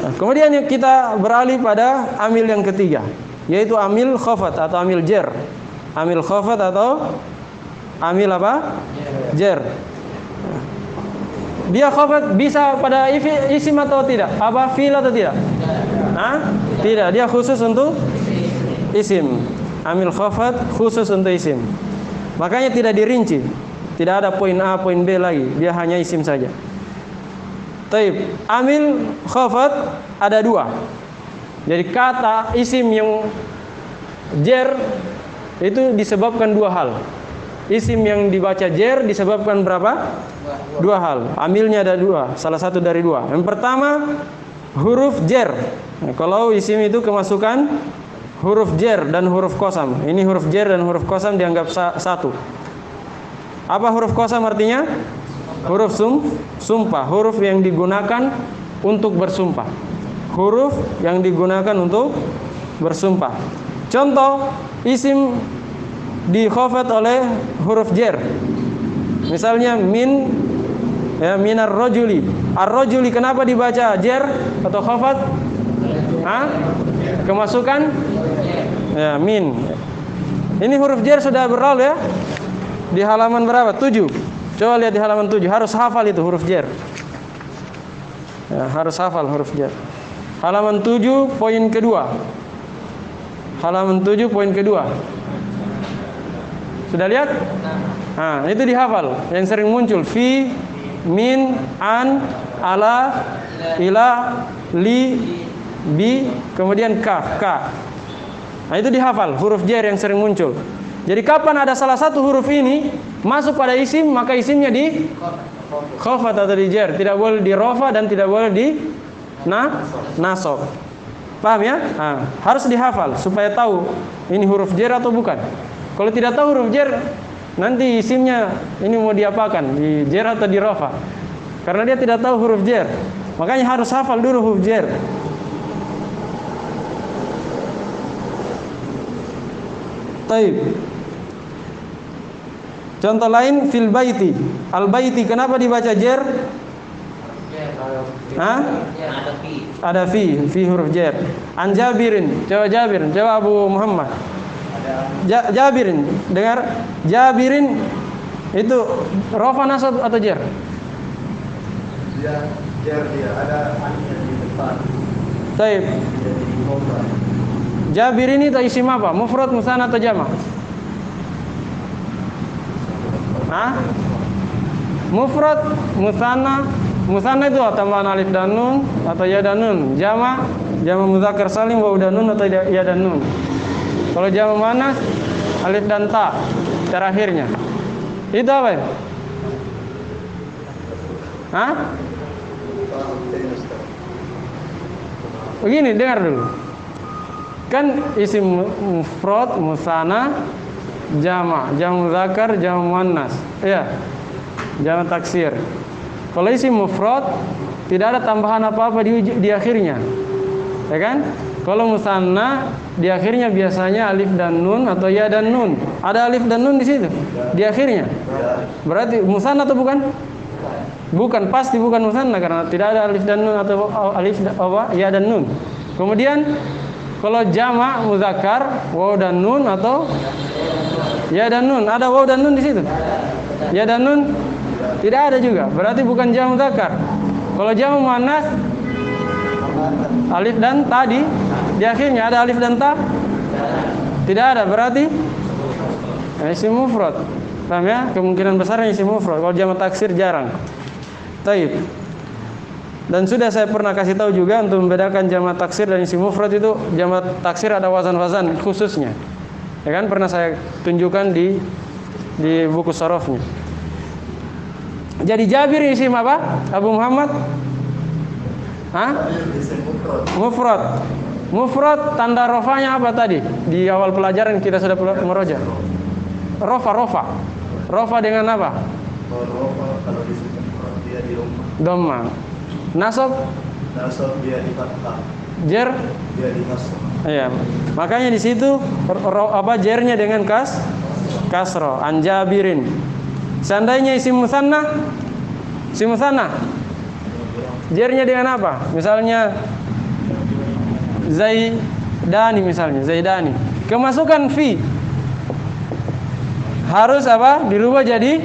Nah, kemudian kita beralih pada amil yang ketiga, yaitu amil khafat atau amil jer. Amil khafat atau amil apa? Jer. Dia khafat bisa pada isim atau tidak? Apa fi'il atau tidak? Hah? Tidak, dia khusus untuk isim. Amil khafat khusus untuk isim. Makanya tidak dirinci. Tidak ada poin A, poin B lagi. Dia hanya isim saja. Taib. Amil khafat ada dua. Jadi kata isim yang jer itu disebabkan dua hal. Isim yang dibaca jer disebabkan berapa? Dua hal. Amilnya ada dua. Salah satu dari dua. Yang pertama huruf jer. Nah, kalau isim itu kemasukan huruf jer dan huruf qasam. Ini huruf jer dan huruf qasam dianggap satu. Apa huruf qasam artinya? Huruf sumpah. Huruf yang digunakan untuk bersumpah. Huruf yang digunakan untuk bersumpah. Contoh isim di khafat oleh huruf jer. Misalnya min, ya, minar rajuli. Ar-rajuli kenapa dibaca jer atau khafat? Hah? Kemasukan ya min. Ini huruf jer sudah berlalu ya. Di halaman berapa? 7. Coba lihat di halaman 7. Harus hafal itu huruf jer. Ya, harus hafal huruf jer. Halaman 7 poin kedua. Halaman 7 poin kedua. Sudah lihat? Nah, itu dihafal. Yang sering muncul fi, min, an, ala, ila, li, bi, kemudian kaf, ka. Nah, itu dihafal huruf jer yang sering muncul. Jadi kapan ada salah satu huruf ini masuk pada isim, maka isimnya di khafat atau di jer. Tidak boleh di rofa dan tidak boleh di nasab. Paham ya? Nah, harus dihafal supaya tahu ini huruf jer atau bukan. Kalau tidak tahu huruf jer, nanti isimnya ini mau diapakan? Di jer atau di rofa? Karena dia tidak tahu huruf jer. Makanya harus hafal dulu huruf jer. Taib. Contoh lain fil baiti. Al baiti kenapa dibaca jer? Hah? Ada fi huruf jer. An Jabirin. Coba Jabirin, coba Abu Muhammad. Jabirin, dengar? Jabirin itu rofa nasab atau jer? Jer dia ada alifnya di depan. Taib. Jabirin itu isim apa? Mufrad, musanna atau jamak? Hah? Mufrad, musanna. Musanna itu tambahan alif dan nun atau ya dan nun. Jamak mudzakkar salim waw dan nun atau ya dan nun. Kalau jamak muannas alif dan ta terakhirnya. Itu apa ya? Hah? Begini, dengar dulu. Kan isim mufrad, musanna, jamak mudzakkar, jamak muannas. Iya. Jamak taksir. Kalau isim mufrad tidak ada tambahan apa-apa di akhirnya. Ya kan? Kalau musanna di akhirnya biasanya alif dan nun atau ya dan nun. Ada alif dan nun di situ di akhirnya. Berarti musanna atau bukan? Bukan, pasti bukan musanna karena tidak ada alif dan nun atau alif apa ya dan nun. Kemudian kalau jamak mudzakkar waw dan nun atau ya dan nun. Ada waw dan nun di situ? Ya dan nun tidak ada juga. Berarti bukan jamak mudzakkar. Kalau jamak muannas alif dan ta di akhirnya ada alif dan ta? Tidak ada, berarti isim mufrad. Paham ya? Kemungkinan besarnya isim mufrad. Kalau jamak taksir jarang. Taib. Dan sudah saya pernah kasih tahu juga untuk membedakan jamak taksir dan isim mufrad itu jamak taksir ada wazan-wazan khususnya. Ya kan pernah saya tunjukkan di buku sarafnya. Jadi Jabir isim apa? Abu Muhammad? Hah? Mufrad. Mufrad tanda rofanya apa tadi? Di awal pelajaran kita sudah meroja. Rofa. Rofa dengan apa? Rofa kalau disebut dia di Dhamma. Nasab dia di fathah. Jer Dia di nasab. Iya. Makanya di situ jernya dengan kasro. An Jabirin. Seandainya isim musanna jernya dengan apa? Misalnya Zaidani misalnya, Zaidani. Kemasukan fi harus apa? Dirubah jadi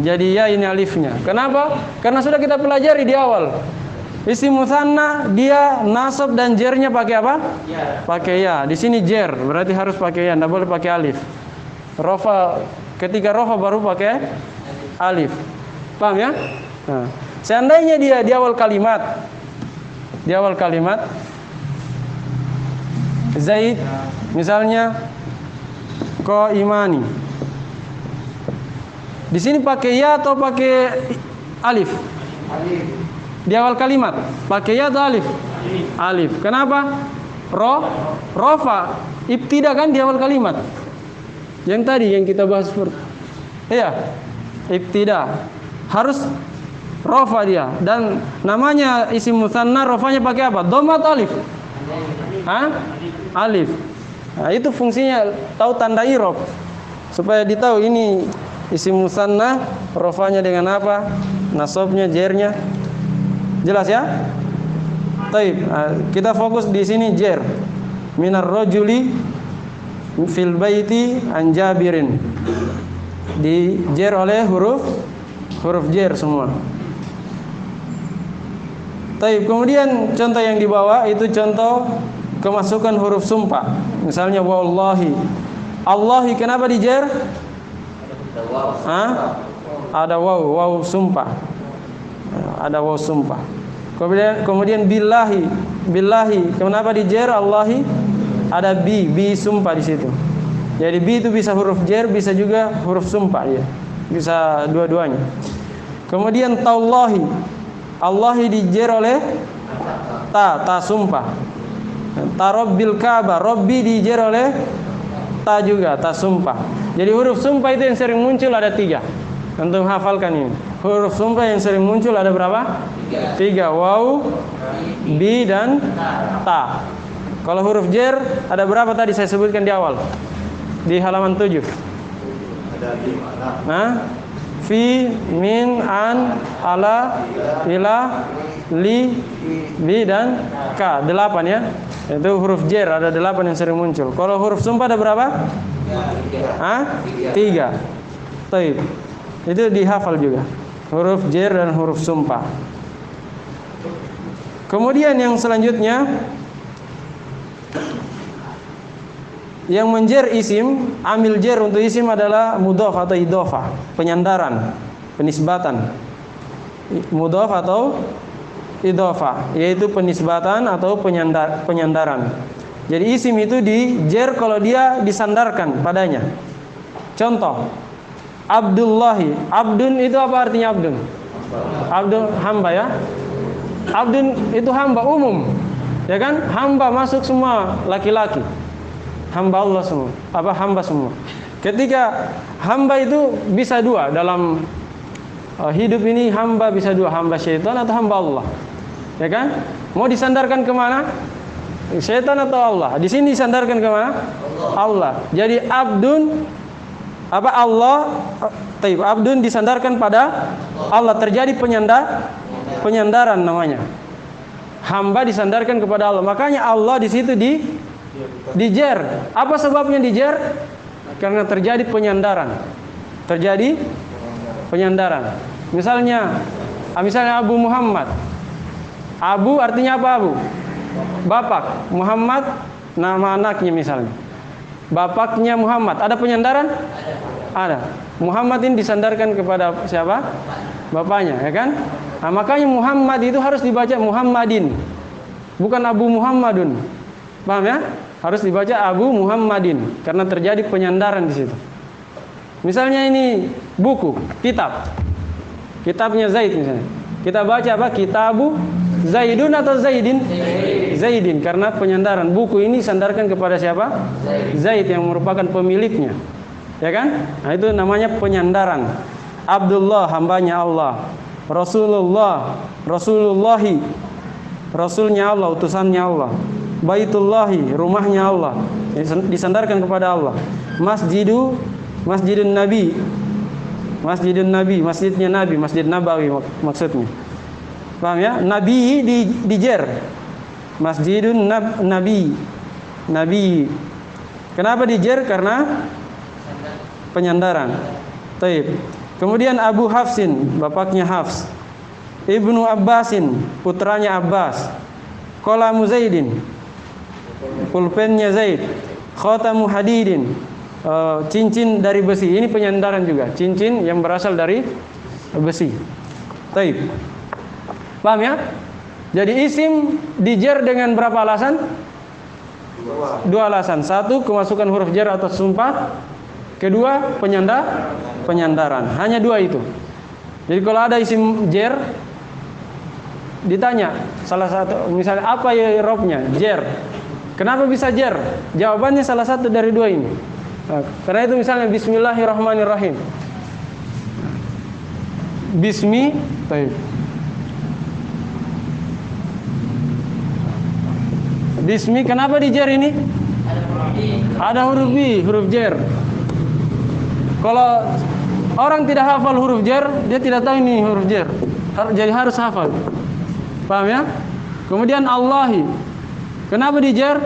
ya ini alifnya. Kenapa? Karena sudah kita pelajari di awal. Isim musanna dia nasab dan jernya pakai apa? Pakai ya. Di sini jer, berarti harus pakai ya, enggak boleh pakai alif. Rofa, ketika rofa baru pakai alif. Paham ya? Nah, seandainya dia di awal kalimat Zaid misalnya ko imani. Di sini pakai ya atau pakai alif? Alif. Di awal kalimat pakai ya atau alif? Alif. Kenapa? Rofa ibtida kan di awal kalimat. Yang tadi yang kita bahas iya, ibtida. Harus rofa dia, dan namanya isim musanna rofanya pakai apa? Dhamma atau alif? Alif. Nah, itu fungsinya tahu tanda i'rab supaya ditahu ini isim musanna rofanya dengan apa, nasabnya, jernya. Jelas ya? Taib. Kita fokus di sini jer. Minar rajuli fil baiti an Jabirin. Di jer oleh huruf jer semua. Taib. Kemudian contoh yang dibawa itu contoh kemasukan huruf sumpah. Misalnya wallahi. Allahi kenapa di jer? Ada waw sumpah. Ada waw sumpah. Kemudian billahi. Kenapa di jer Allahi? Ada bi sumpah di situ. Jadi bi itu bisa huruf jer, bisa juga huruf sumpah ya. Bisa dua-duanya. Kemudian tallahi. Allahi di jer oleh ta sumpah. Tarabbil Ka'bah, Rabbi di jer oleh ta juga, ta sumpah. Jadi huruf sumpah itu yang sering muncul ada 3. Antum hafalkan ini. Huruf sumpah yang sering muncul ada berapa? 3. Waw, bi dan ta. Kalau huruf jer ada berapa tadi saya sebutkan di awal? Di halaman 7. Ada 5. Fi, min, an, ala, ila, li, bi dan ka. 8 ya. Itu huruf jer ada 8 yang sering muncul. Kalau huruf sumpah ada berapa? 3. Taib. Itu dihafal juga. Huruf jer dan huruf sumpah. Kemudian yang selanjutnya yang menjer isim, amil jer untuk isim adalah mudhaf atau idhofah, penyandaran, penisbatan. Mudhaf atau idhofah, yaitu penisbatan atau penyandaran. Jadi isim itu dijer kalau dia disandarkan padanya. Contoh, Abdullahi. Abdun itu apa artinya abdun? Abdun hamba ya. Abdun itu hamba umum. Ya kan? Hamba masuk semua laki-laki. Hamba Allah semua. Apa hamba semua. Ketika hamba itu bisa 2 dalam hidup ini, hamba bisa 2, hamba syaitan atau hamba Allah. Ya kan? Mau disandarkan kemana? Syaitan atau Allah? Di sini disandarkan kemana? Allah. Jadi abdun apa Allah? Taib. Abdun disandarkan pada Allah, terjadi penyandaran namanya. Hamba disandarkan kepada Allah. Makanya Allah di situ dijer. Apa sebabnya dijer? Karena terjadi penyandaran. Terjadi penyandaran. Misalnya Abu Muhammad. Abu artinya apa Abu? Bapak. Muhammad nama anaknya misalnya. Bapaknya Muhammad. Ada penyandaran? Ada. Muhammad ini disandarkan kepada siapa? Bapaknya, ya kan? Nah, makanya Muhammad itu harus dibaca Muhammadin. Bukan Abu Muhammadun. Paham ya? Harus dibaca Abu Muhammadin karena terjadi penyandaran di situ. Misalnya ini buku, kitab. Kitabnya Zaid misalnya. Kita baca apa? Kitabu Zaidun atau Zaidin? Zaidin karena penyandaran. Buku ini sandarkan kepada siapa? Zaid yang merupakan pemiliknya. Ya kan? Nah, itu namanya penyandaran. Abdullah hambanya Allah. Rasulullahi Rasulnya Allah, utusannya Allah. Baitullahi rumahnya Allah, disandarkan kepada Allah. Masjidun Nabi, masjidnya Nabi, Masjid Nabawi maksudnya. Paham ya? Nabi dijer. Masjidun Nabi. Nabi. Kenapa dijer? Karena penyandaran. Taib. Kemudian Abu Hafsin, bapaknya Hafs. Ibnu Abbasin, putranya Abbas. Qalamu Zaidin, pulpennya Zaid. Khatamu hadidin, cincin dari besi. Ini penyandaran juga, cincin yang berasal dari besi. Taib. Paham ya? Jadi isim dijer dengan berapa alasan? Dua alasan. Satu, kemasukan huruf jar atau sumpah. Kedua, penyandaran. Hanya dua itu. Jadi kalau ada isim jer, ditanya salah satu, misalnya apa ya i'rabnya? Jer. Kenapa bisa jer? Jawabannya salah satu dari dua ini. Nah, karena itu misalnya Bismillahirrahmanirrahim. Taib. Bismi, kenapa dijer ini? Ada huruf bi, huruf jer. Kalau orang tidak hafal huruf jer, dia tidak tahu ini huruf jer. Jadi harus hafal. Paham ya? Kemudian Allahi. Kenapa dijer?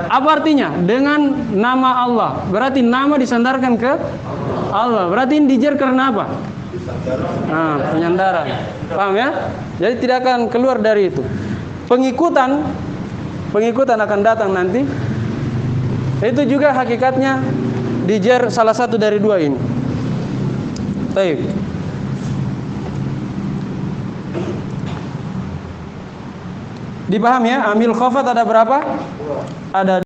Apa artinya? Dengan nama Allah. Berarti nama disandarkan ke Allah. Berarti ini dijer karena apa? Penyandaran. Paham ya? Jadi tidak akan keluar dari itu. Pengikutan akan datang nanti. Itu juga hakikatnya dijer salah satu dari dua ini. Baik. Dipaham ya? Amil khafat ada berapa? Ada